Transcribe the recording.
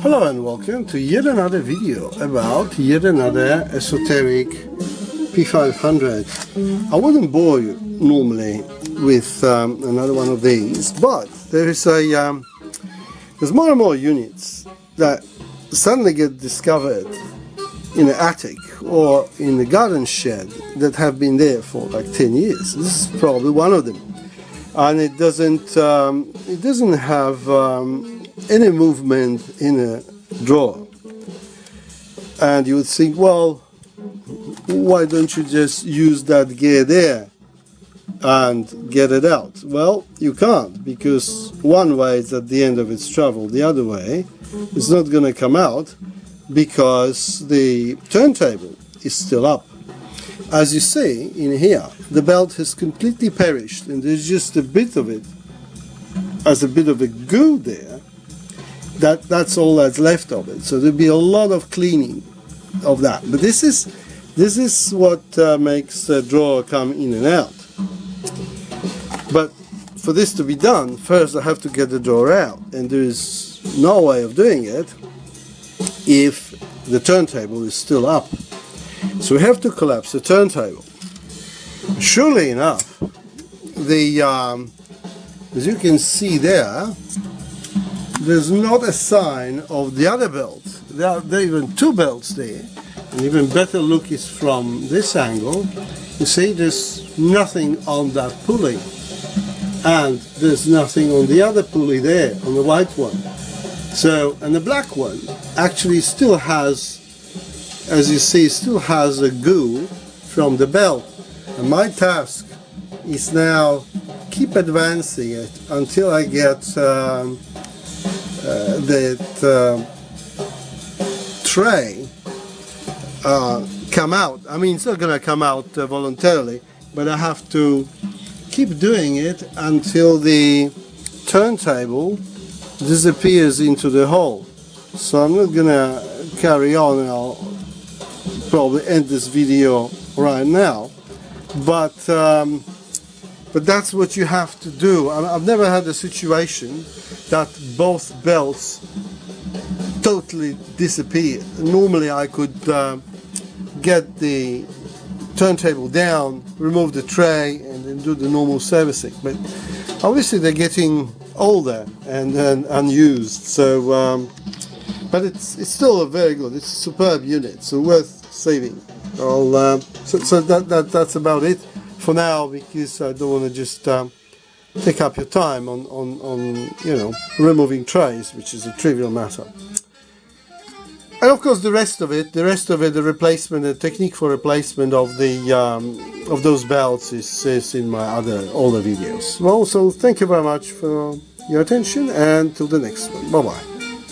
Hello and welcome to yet another video about yet another Esoteric P-500. I wouldn't bore you normally with another one of these, but there's more and more units that suddenly get discovered in the attic or in the garden shed that have been there for like 10 years. This is probably one of them, and it doesn't have any movement in a drawer. And you would think, well, why don't you just use that gear there and get it out? Well, you can't, because one way is at the end of its travel, the other way it's not going to come out because the turntable is still up. As you see in here, the belt has completely perished and there's just a bit of it as a bit of a goo there. That's all that's left of it. So there'll be a lot of cleaning of that. But this is what makes the drawer come in and out. But for this to be done, first I have to get the drawer out, and there is no way of doing it if the turntable is still up. So we have to collapse the turntable. Surely enough, as you can see there's not a sign of the other belt. There are even two belts there. An even better look is from this angle. You see there's nothing on that pulley, and there's nothing on the other pulley there, on the white one. So, and the black one actually still has, as you see, still has a goo from the belt. And my task is now keep advancing it until I get that tray come out. I mean, it's not going to come out voluntarily, but I have to keep doing it until the turntable disappears into the hole. So I'm not going to carry on, and I'll probably end this video right now. But that's what you have to do. I've never had a situation that both belts totally disappeared. Normally I could get the turntable down, remove the tray, and then do the normal servicing. But obviously they're getting older and unused. So, but it's still a very good, it's a superb unit, so worth saving. So that's about it for now, because I don't want to just take up your time on removing trays, which is a trivial matter. And of course the rest of it, the replacement, the technique for replacement of those belts is in my older videos. Well, so thank you very much for your attention, and till the next one. Bye bye.